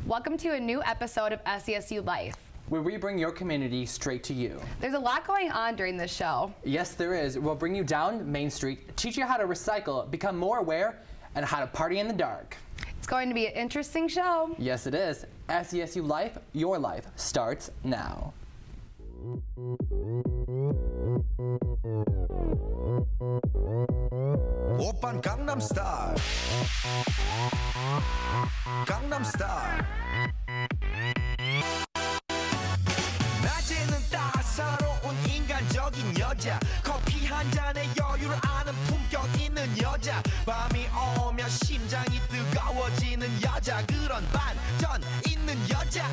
Welcome to a new episode of SCSU Life, where we bring your community straight to you. There's a lot going on during this show. Yes, there is. We'll bring you down Main Street, teach you how to recycle, become more aware, and how to party in the dark. It's going to be an interesting show. Yes, it is. SCSU Life, your life starts now. 오빤 강남 스타일 강남 스타일 낮에는 따사로운 인간적인 여자 커피 한 잔에 여유를 아는 품격 있는 여자 밤이 오면 심장이 뜨거워지는 여자 그런 반전 있는 여자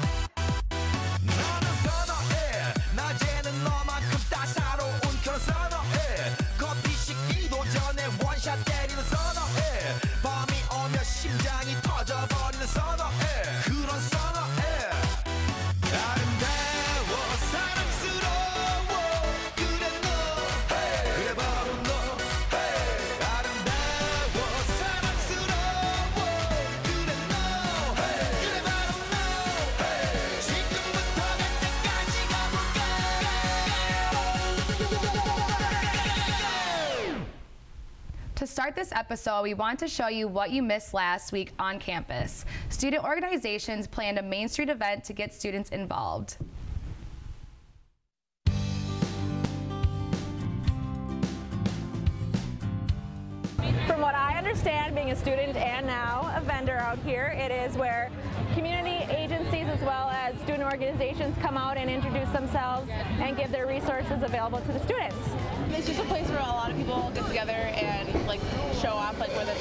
나는 선호해 낮에는 너만큼 따사로운 그런 선호해 커피 식기도 전에 원샷 때리는 선호해 밤이 오면 심장이 터져버리는 선호해 그런 선호해 아름다워 사랑스러워 그래 너 그래 바로 너 아름다워 사랑스러워 그래 너 그래 바로 너 지금부터 갈 때까지 가볼까 To start this episode, we want to show you what you missed last week on campus. Student organizations planned a Main Street event to get students involved. From what I understand, being a student and now a vendor out here, it is where community agencies as well as student organizations come out and introduce themselves and give their resources available to the students. It's just a place where a lot of people get together and like show off like where the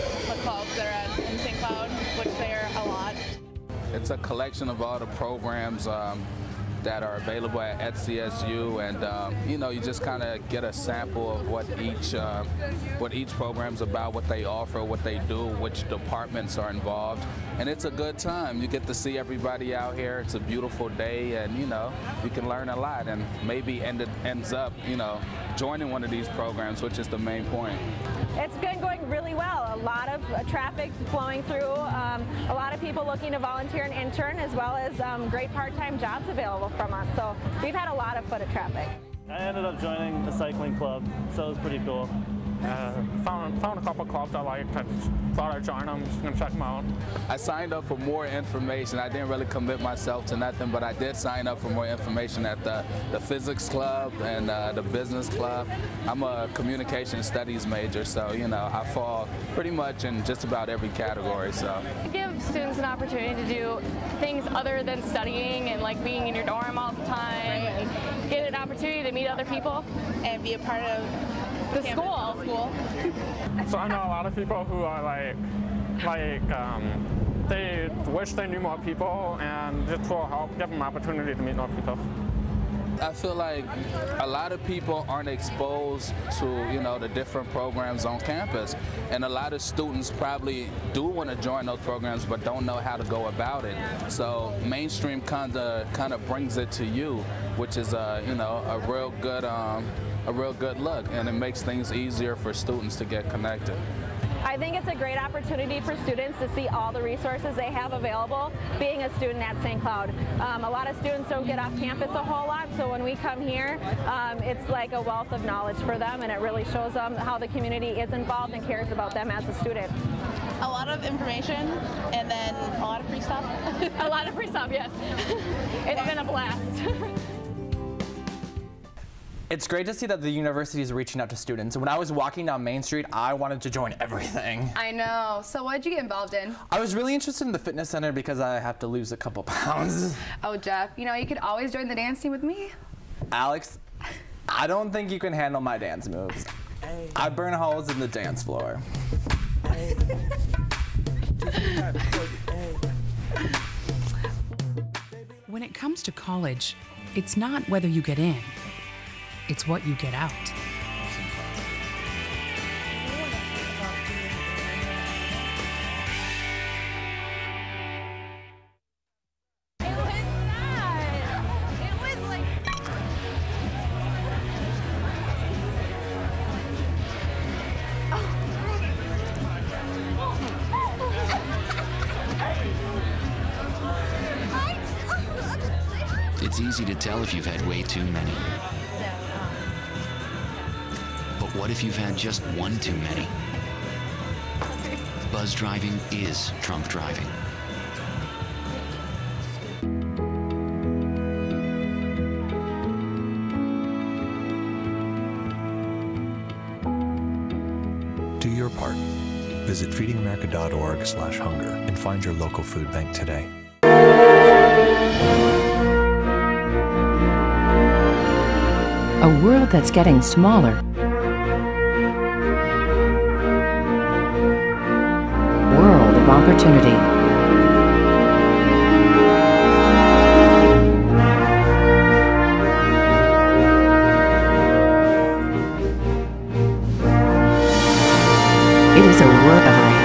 clubs that are at in St. Cloud, which there are a lot. It's a collection of all the programs that are available at SCSU, and you know, you just kind of get a sample of what each program's about, what they offer, what they do, which departments are involved, and it's a good time. You get to see everybody out here. It's a beautiful day, and you know, you can learn a lot, and maybe ends up, you know, joining one of these programs, which is the main point. It's been going really well. A lot of traffic flowing through, a lot of people looking to volunteer and intern, as well as great part-time jobs available from us. So we've had a lot of foot traffic. I ended up joining a cycling club, so it was pretty cool. Found a couple clubs I liked. I thought I'd join them, just gonna check them out. I signed up for more information. I didn't really commit myself to nothing, but I did sign up for more information at the physics club and the business club. I'm a communication studies major, so you know, I fall pretty much in just about every category. So give students an opportunity to do things other than studying and like being in your dorm all the time, and get an opportunity to meet other people and be a part of the school. So I know a lot of people who are they wish they knew more people, and this will help give them an opportunity to meet more people. I feel like a lot of people aren't exposed to, you know, the different programs on campus, and a lot of students probably do want to join those programs but don't know how to go about it. So mainstream kind of brings it to you, which is you know, a real good look, and it makes things easier for students to get connected. I think it's a great opportunity for students to see all the resources they have available being a student at St. Cloud. A lot of students don't get off campus a whole lot, so when we come here, it's like a wealth of knowledge for them, and it really shows them how the community is involved and cares about them as a student. A lot of information, and then a lot of free stuff. A lot of free stuff, yes. It's been a blast. It's great to see that the university is reaching out to students. When I was walking down Main Street, I wanted to join everything. I know. So what did you get involved in? I was really interested in the fitness center because I have to lose a couple pounds. Oh, Jeff, you know, you could always join the dance team with me. Alex, I don't think you can handle my dance moves. I burn holes in the dance floor. When it comes to college, it's not whether you get in, it's what you get out. It's easy to tell if you've had way too many. But what if you've had just one too many? Buzz driving is drunk driving. Do your part. Visit feedingamerica.org/hunger and find your local food bank today. A world that's getting smaller. World of opportunity. It is a world of light.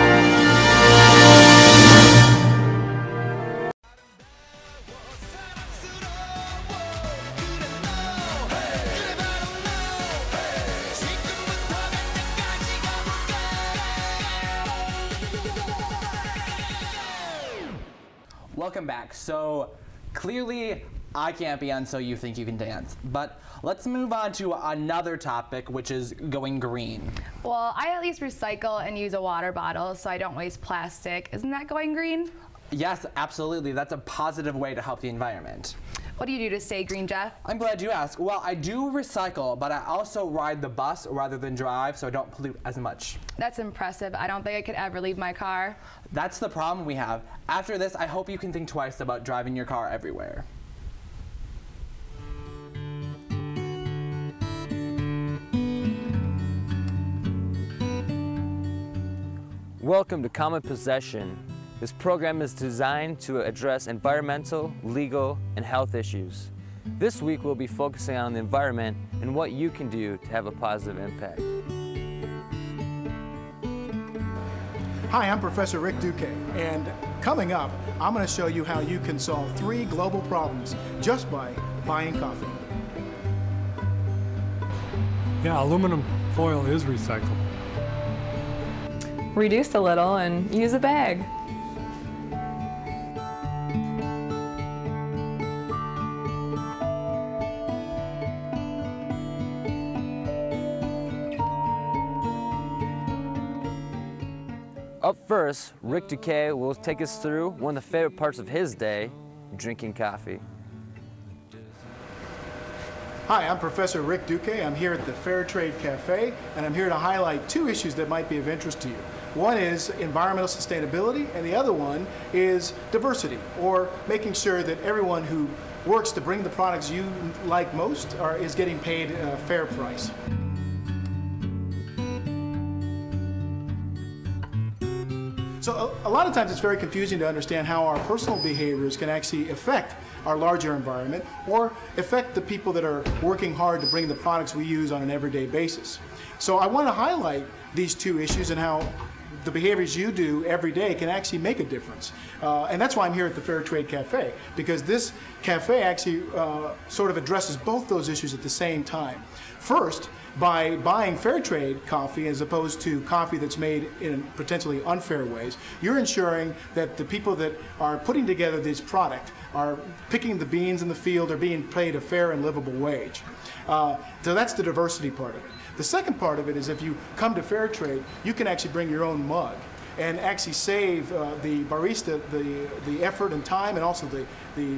Welcome back. So clearly I can't be on So You Think You Can Dance, but let's move on to another topic, which is going green. Well, I at least recycle and use a water bottle so I don't waste plastic. Isn't that going green? Yes, absolutely. That's a positive way to help the environment. What do you do to stay green, Jeff? I'm glad you asked. Well, I do recycle, but I also ride the bus rather than drive, so I don't pollute as much. That's impressive. I don't think I could ever leave my car. That's the problem we have. After this, I hope you can think twice about driving your car everywhere. Welcome to Common Possession. This program is designed to address environmental, legal, and health issues. This week we'll be focusing on the environment and what you can do to have a positive impact. Hi, I'm Professor Rick Duque, and coming up, I'm going to show you how you can solve 3 global problems just by buying coffee. Yeah, aluminum foil is recyclable. Reduce a little and use a bag. Up first, Rick Duque will take us through one of the favorite parts of his day, drinking coffee. Hi, I'm Professor Rick Duque. I'm here at the Fair Trade Cafe, and I'm here to highlight 2 issues that might be of interest to you. One is environmental sustainability, and the other one is diversity, or making sure that everyone who works to bring the products you like most is getting paid a fair price. So a lot of times it's very confusing to understand how our personal behaviors can actually affect our larger environment or affect the people that are working hard to bring the products we use on an everyday basis. So I want to highlight these 2 issues and how the behaviors you do every day can actually make a difference. And that's why I'm here at the Fair Trade Cafe, because this cafe actually sort of addresses both those issues at the same time. First, by buying fair trade coffee as opposed to coffee that's made in potentially unfair ways, you're ensuring that the people that are putting together this product are picking the beans in the field, are being paid a fair and livable wage. So that's the diversity part of it. The second part of it is if you come to fair trade, you can actually bring your own mug and actually save the barista the effort and time, and also the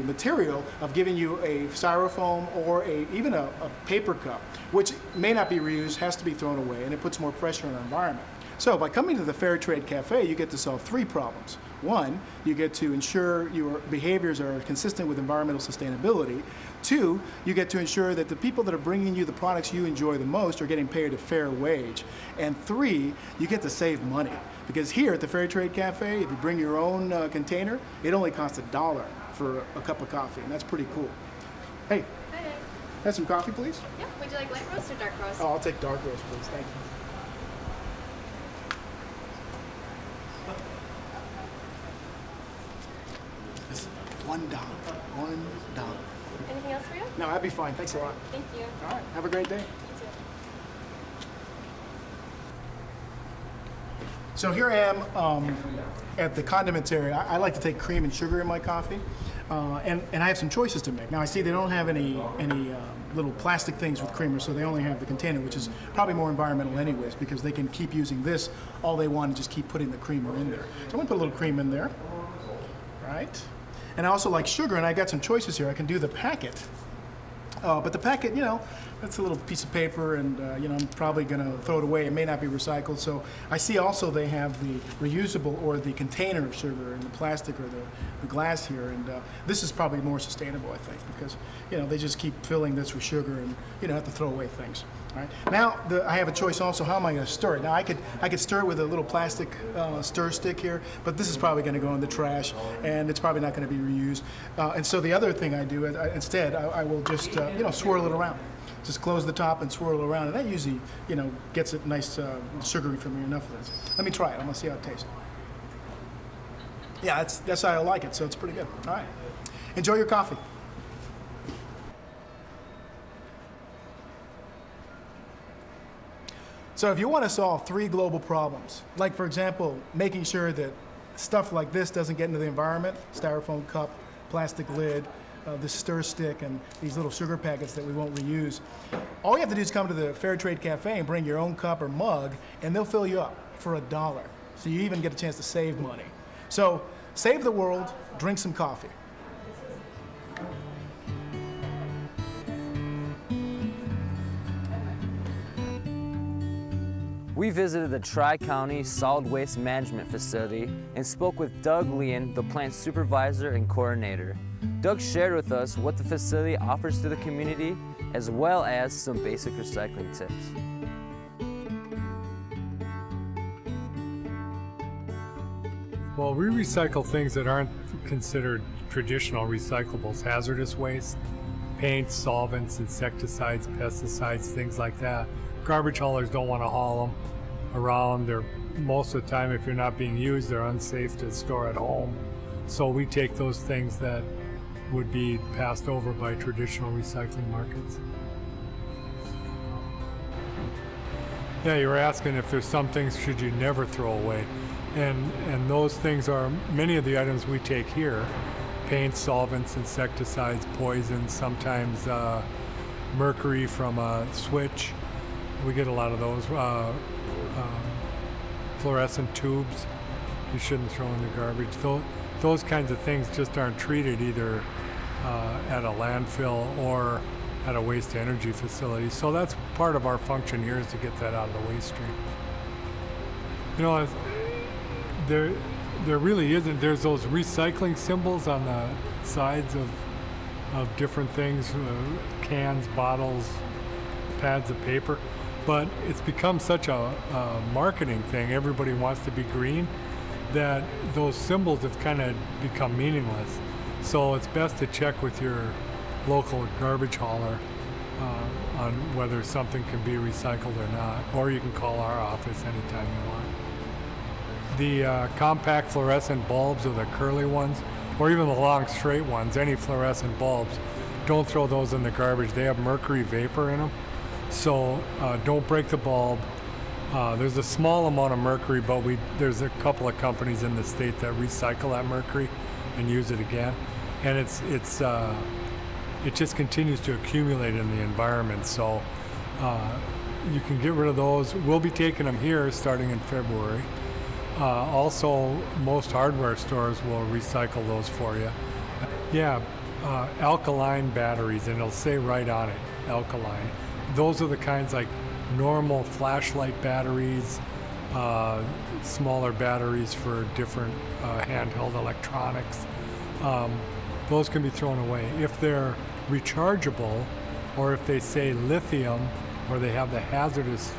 material of giving you a styrofoam or even a paper cup, which may not be reused, has to be thrown away, and it puts more pressure on our environment. So by coming to the Fair Trade Cafe, you get to solve 3 problems. 1, you get to ensure your behaviors are consistent with environmental sustainability. 2, you get to ensure that the people that are bringing you the products you enjoy the most are getting paid a fair wage. And 3, you get to save money. Because here at the Fair Trade Cafe, if you bring your own container, it only costs $1 for a cup of coffee, and that's pretty cool. Hey, have some coffee, please? Yeah, would you like light roast or dark roast? Oh, I'll take dark roast, please, thank you. It's $1. $1. Anything else for you? No, that'd be fine. Thanks a lot. Thank you. All right, have a great day. You too. So here I am at the condiments area. I like to take cream and sugar in my coffee, and I have some choices to make. Now I see they don't have any little plastic things with creamer, so they only have the container, which is probably more environmental anyways, because they can keep using this all they want and just keep putting the creamer in there. So I'm gonna put a little cream in there, right? And I also like sugar, and I got some choices here. I can do the packet, but the packet, you know, that's a little piece of paper, and you know, I'm probably gonna throw it away. It may not be recycled. So I see also they have the reusable or the container of sugar in the plastic or the glass here, and this is probably more sustainable, I think, because you know they just keep filling this with sugar, and you don't have to throw away things. All right. Now I have a choice also. How am I going to stir it? Now I could stir it with a little plastic stir stick here, but this is probably going to go in the trash, and it's probably not going to be reused. And so the other thing I do instead, I will just you know, swirl it around. Just close the top and swirl it around, and that usually, you know, gets it nice sugary for me. Enough of this. Let me try it. I'm gonna see how it tastes. Yeah, that's how I like it. So it's pretty good. All right, enjoy your coffee. So if you want to solve 3 global problems, like for example, making sure that stuff like this doesn't get into the environment, styrofoam cup, plastic lid, this stir stick, and these little sugar packets that we won't reuse, all you have to do is come to the Fair Trade Cafe and bring your own cup or mug, and they'll fill you up for $1. So you even get a chance to save money. So save the world, drink some coffee. We visited the Tri-County Solid Waste Management Facility and spoke with Doug Leon, the plant supervisor and coordinator. Doug shared with us what the facility offers to the community, as well as some basic recycling tips. Well, we recycle things that aren't considered traditional recyclables, hazardous waste, paints, solvents, insecticides, pesticides, things like that. Garbage haulers don't want to haul them around. They're, most of the time, if you're not being used, they're unsafe to store at home. So we take those things that would be passed over by traditional recycling markets. Yeah, you were asking if there's some things should you never throw away. And those things are many of the items we take here. Paints, solvents, insecticides, poisons, sometimes mercury from a switch. We get a lot of those. Fluorescent tubes you shouldn't throw in the garbage. Those kinds of things just aren't treated either at a landfill or at a waste energy facility. So that's part of our function here, is to get that out of the waste stream. You know, there really isn't. There's those recycling symbols on the sides of different things, cans, bottles, pads of paper. But it's become such a marketing thing. Everybody wants to be green, that those symbols have kind of become meaningless. So it's best to check with your local garbage hauler on whether something can be recycled or not, or you can call our office anytime you want. The compact fluorescent bulbs, or the curly ones, or even the long straight ones, any fluorescent bulbs, don't throw those in the garbage. They have mercury vapor in them. So don't break the bulb. There's a small amount of mercury, but there's a couple of companies in the state that recycle that mercury and use it again. And it just continues to accumulate in the environment. So you can get rid of those. We'll be taking them here starting in February. Also, most hardware stores will recycle those for you. Yeah, alkaline batteries, and it'll say right on it, alkaline. Those are the kinds like normal flashlight batteries, smaller batteries for different handheld electronics. Those can be thrown away. If they're rechargeable, or if they say lithium, or they have the hazardous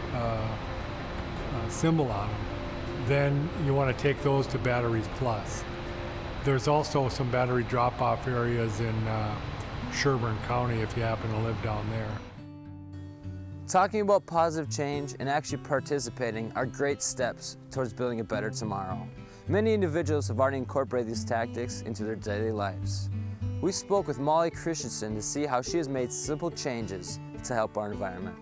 symbol on them, then you want to take those to Batteries Plus. There's also some battery drop-off areas in Sherburne County if you happen to live down there. Talking about positive change and actually participating are great steps towards building a better tomorrow. Many individuals have already incorporated these tactics into their daily lives. We spoke with Molly Christensen to see how she has made simple changes to help our environment.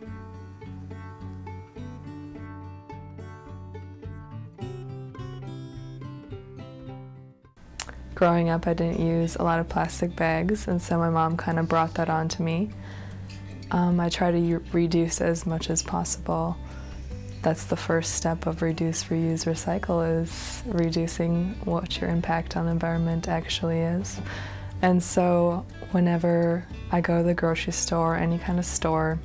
Growing up, I didn't use a lot of plastic bags, and so my mom kind of brought that on to me. I try to reduce as much as possible. That's the first step of reduce, reuse, recycle, is reducing what your impact on the environment actually is. And so whenever I go to the grocery store, any kind of store,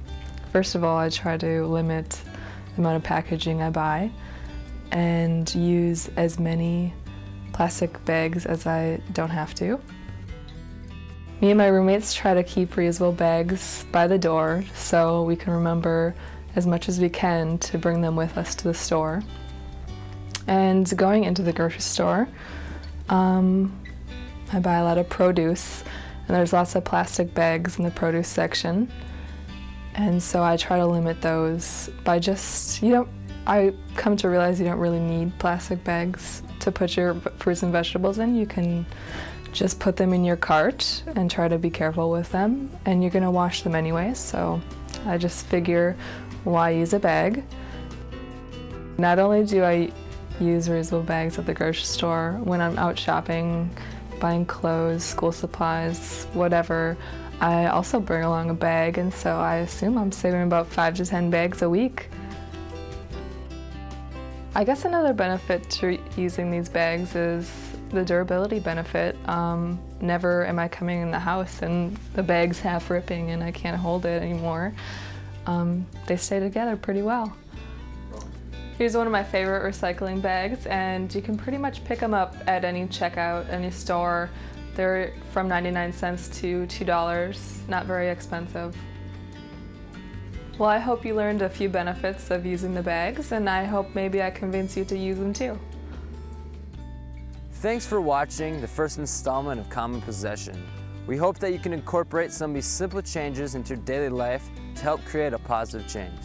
first of all, I try to limit the amount of packaging I buy and use as many plastic bags as I don't have to. Me and my roommates try to keep reusable bags by the door so we can remember as much as we can to bring them with us to the store. And going into the grocery store, I buy a lot of produce, and there's lots of plastic bags in the produce section. And so I try to limit those by just, I come to realize you don't really need plastic bags to put your fruits and vegetables in. You can just put them in your cart and try to be careful with them, and you're gonna wash them anyway, so I just figure, why use a bag? Not only do I use reusable bags at the grocery store, when I'm out shopping, buying clothes, school supplies, whatever, I also bring along a bag, and so I assume I'm saving about 5 to 10 bags a week. I guess another benefit to using these bags is the durability benefit. Never am I coming in the house and the bag's half ripping and I can't hold it anymore. They stay together pretty well. Here's one of my favorite recycling bags, and you can pretty much pick them up at any checkout, any store. They're from 99 cents to $2, not very expensive. Well, I hope you learned a few benefits of using the bags, and I hope maybe I convince you to use them too. Thanks for watching the first installment of Common Possession. We hope that you can incorporate some of these simple changes into your daily life to help create a positive change.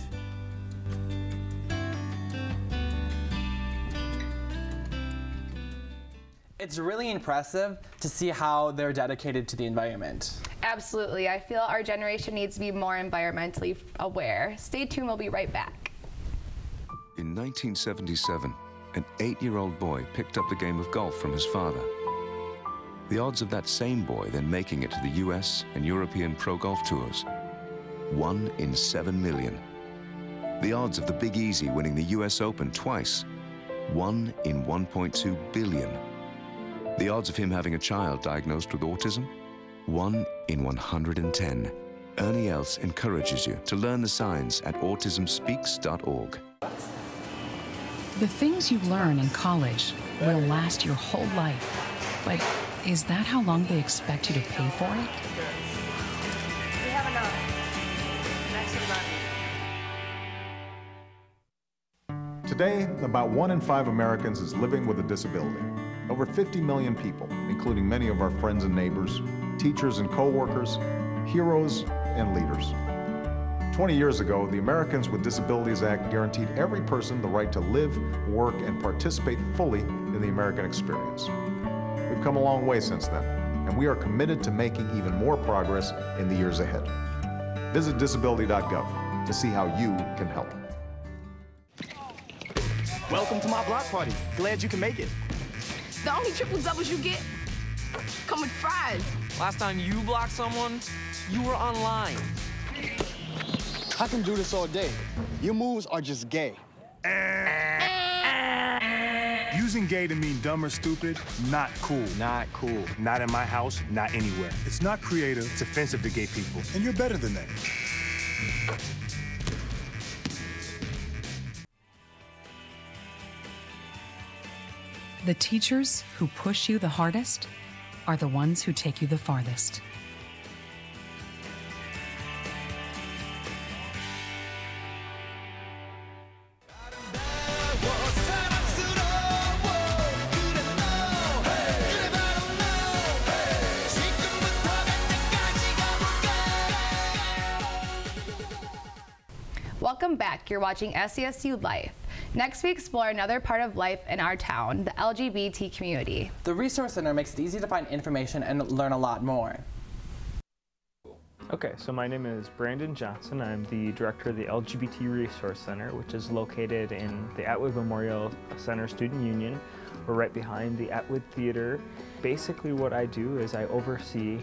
It's really impressive to see how they're dedicated to the environment. Absolutely. I feel our generation needs to be more environmentally aware. Stay tuned, we'll be right back. In 1977, an 8-year-old boy picked up the game of golf from his father. The odds of that same boy then making it to the US and European pro golf tours, 1 in 7 million. The odds of the Big Easy winning the US Open twice, 1 in 1.2 billion. The odds of him having a child diagnosed with autism, 1 in 110. Ernie Els encourages you to learn the signs at autismspeaks.org. The things you learn in college will last your whole life. But is that how long they expect you to pay for it? We have enough. Next one's on. Today, about 1 in 5 Americans is living with a disability. Over 50 million people, including many of our friends and neighbors, teachers and co-workers, heroes and leaders. 20 years ago, the Americans with Disabilities Act guaranteed every person the right to live, work, and participate fully in the American experience. We've come a long way since then, and we are committed to making even more progress in the years ahead. Visit disability.gov to see how you can help. Welcome to my block party. Glad you can make it. The only triple doubles you get come with fries. Last time you blocked someone, you were online. I can do this all day. Your moves are just gay. Using gay to mean dumb or stupid, not cool. Not cool. Not in my house, not anywhere. It's not creative, it's offensive to gay people. And you're better than that. The teachers who push you the hardest are the ones who take you the farthest. Welcome back. You're watching SCSU Life. Next, we explore another part of life in our town, the LGBT community. The Resource Center makes it easy to find information and learn a lot more. Okay, so my name is Brandon Johnson. I'm the director of the LGBT Resource Center, which is located in the Atwood Memorial Center Student Union, We're right behind the Atwood Theater. Basically what I do is I oversee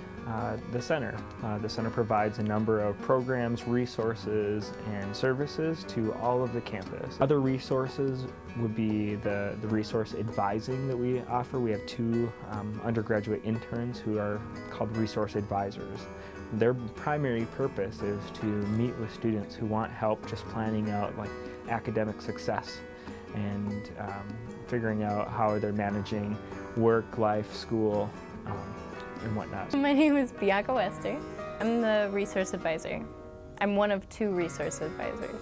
the center. The center provides a number of programs, resources, and services to all of the campus. Other resources would be the resource advising that we offer. We have 2 undergraduate interns who are called resource advisors. Their primary purpose is to meet with students who want help just planning out like academic success and figuring out how they're managing work, life, school, and whatnot. My name is Bianca Wester. I'm the resource advisor. I'm one of 2 resource advisors.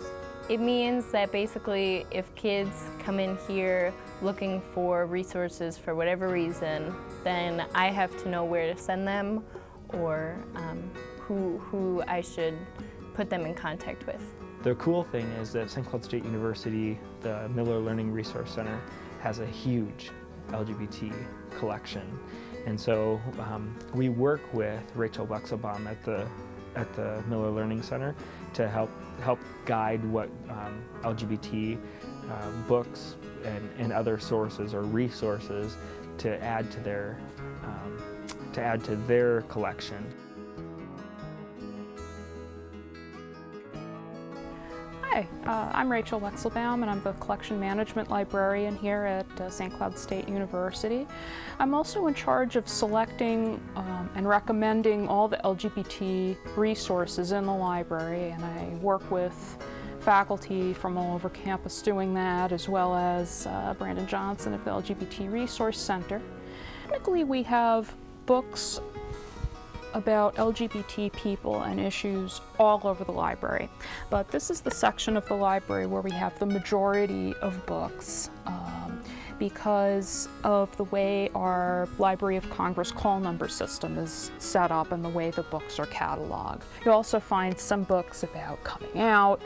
It means that basically if kids come in here looking for resources for whatever reason, then I have to know where to send them or who I should put them in contact with. The cool thing is that St. Cloud State University, the Miller Learning Resource Center, has a huge LGBT collection. And so we work with Rachel Wexelbaum at the Miller Learning Center to help guide what LGBT books and other sources or resources to add to their collection. Hi, I'm Rachel Wexelbaum and I'm the collection management librarian here at St. Cloud State University. I'm also in charge of selecting and recommending all the LGBT resources in the library, and I work with faculty from all over campus doing that, as well as Brandon Johnson of the LGBT Resource Center. Technically, we have books about LGBT people and issues all over the library. But this is the section of the library where we have the majority of books because of the way our Library of Congress call number system is set up and the way the books are cataloged. You also find some books about coming out,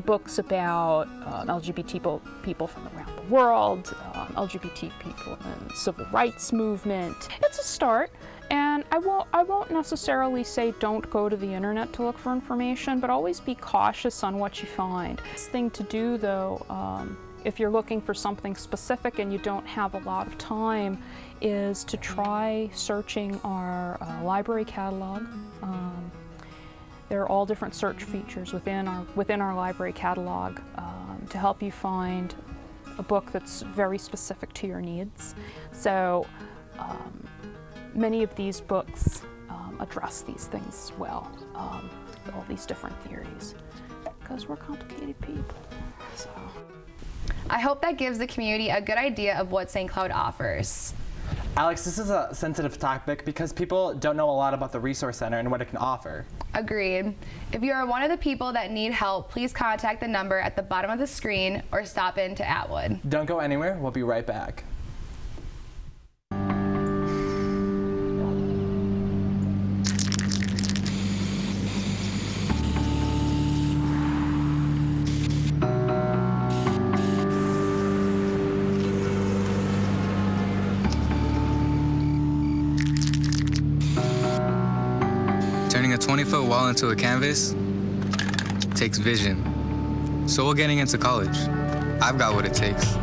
books about LGBT people from around the world, LGBT people in the civil rights movement. It's a start. And I won't necessarily say don't go to the internet to look for information, but always be cautious on what you find. The thing to do though, if you're looking for something specific and you don't have a lot of time, is to try searching our library catalog. There are all different search features within our library catalog to help you find a book that's very specific to your needs. So. Many of these books address these things as well, all these different theories, because we're complicated people. So. I hope that gives the community a good idea of what St. Cloud offers. Alex, this is a sensitive topic because people don't know a lot about the Resource Center and what it can offer. Agreed. If you are one of the people that need help, please contact the number at the bottom of the screen or stop in to Atwood. Don't go anywhere. We'll be right back. Turning a 20-foot wall into a canvas takes vision. So will getting into college. I've got what it takes.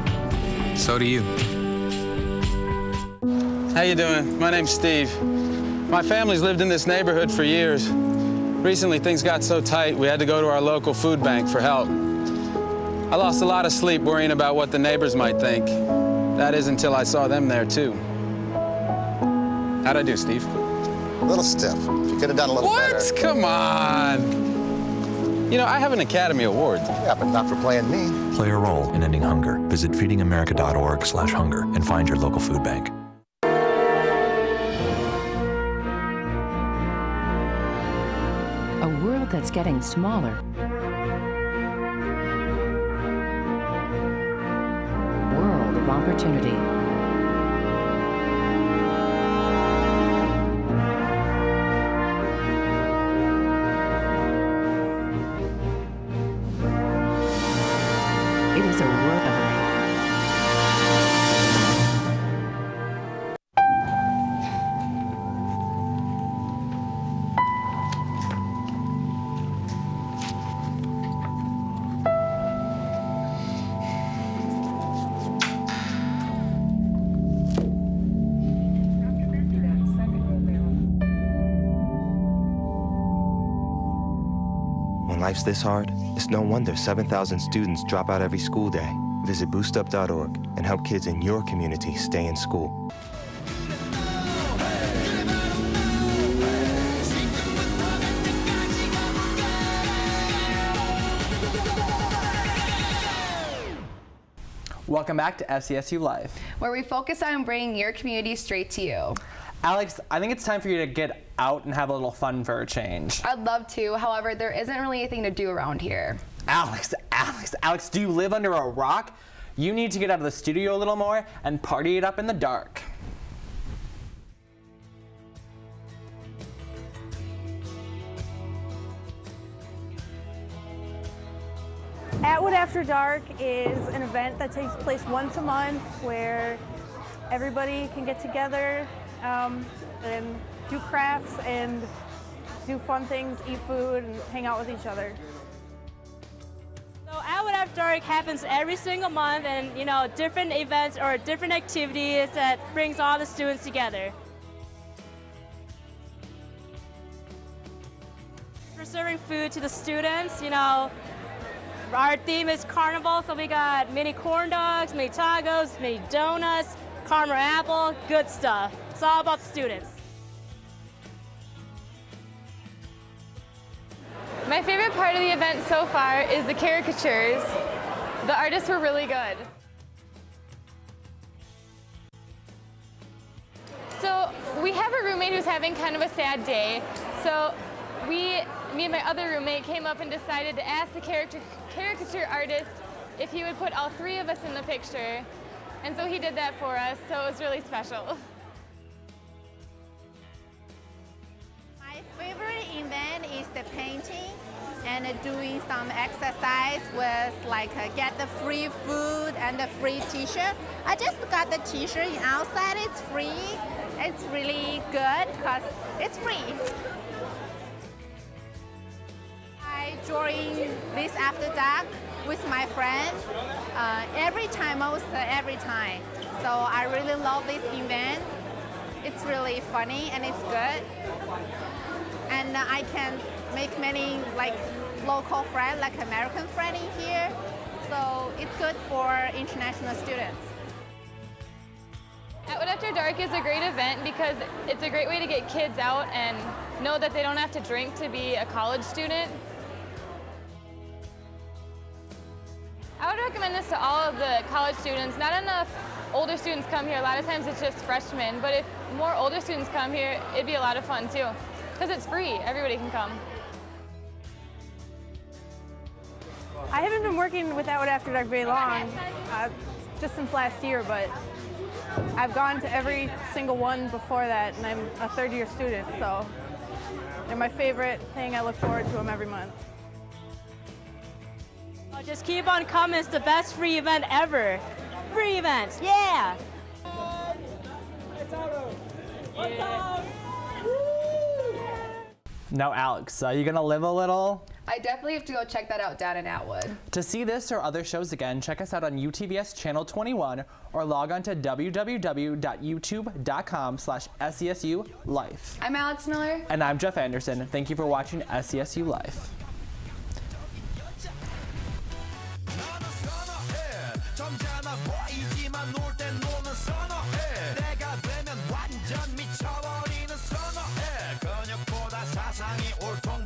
So do you. How you doing? My name's Steve. My family's lived in this neighborhood for years. Recently, things got so tight, we had to go to our local food bank for help. I lost a lot of sleep worrying about what the neighbors might think. That is until I saw them there, too. How'd I do, Steve? A little stiff. You could have done a little better. What? Come on. You know, I have an Academy Award. Yeah, but not for playing me. Play a role in ending hunger. Visit feedingamerica.org/hunger and find your local food bank. A world that's getting smaller. World of opportunity. It is a world of When life's this hard, it's no wonder 7,000 students drop out every school day. Visit boostup.org and help kids in your community stay in school. Welcome back to SCSU Live, where we focus on bringing your community straight to you. Alex, I think it's time for you to get out and have a little fun for a change. I'd love to, however, there isn't really anything to do around here. Alex, do you live under a rock? You need to get out of the studio a little more and party it up in the dark. Atwood After Dark is an event that takes place once a month where everybody can get together and do crafts and do fun things, eat food, and hang out with each other. So Atwood After Dark happens every single month, and different events or different activities that brings all the students together. We're serving food to the students, Our theme is carnival, so we got mini corn dogs, mini tacos, mini donuts, caramel apple, good stuff. It's all about the students. My favorite part of the event so far is the caricatures. The artists were really good. So we have a roommate who's having kind of a sad day. So me and my other roommate came up and decided to ask the caricature artist if he would put all three of us in the picture. And so he did that for us, so it was really special. My favorite event is the painting and doing some exercise with get the free food and the free t-shirt. I just got the t-shirt outside, it's free. It's really good because it's free. I join this After Dark with my friend almost every time. So I really love this event. It's really funny and it's good. And I can make many local friends, American friends in here. So it's good for international students. Atwood After Dark is a great event because it's a great way to get kids out and know that they don't have to drink to be a college student. I would recommend this to all of the college students. Not enough older students come here. A lot of times it's just freshmen, but if more older students come here, it'd be a lot of fun too, because it's free. Everybody can come. I haven't been working with Atwood After Dark very long, just since last year, but I've gone to every single one before that, and I'm a third-year student, so they're my favorite thing. I look forward to them every month. Just keep on coming. It's the best free event ever. Free events, yeah! Now, Alex, are you gonna live a little? I definitely have to go check that out down in Atwood. To see this or other shows again, check us out on UTVS Channel 21 or log on to www.youtube.com/SCSU Life. I'm Alex Miller. And I'm Jeff Anderson. Thank you for watching SCSU Life. 세상이 옳던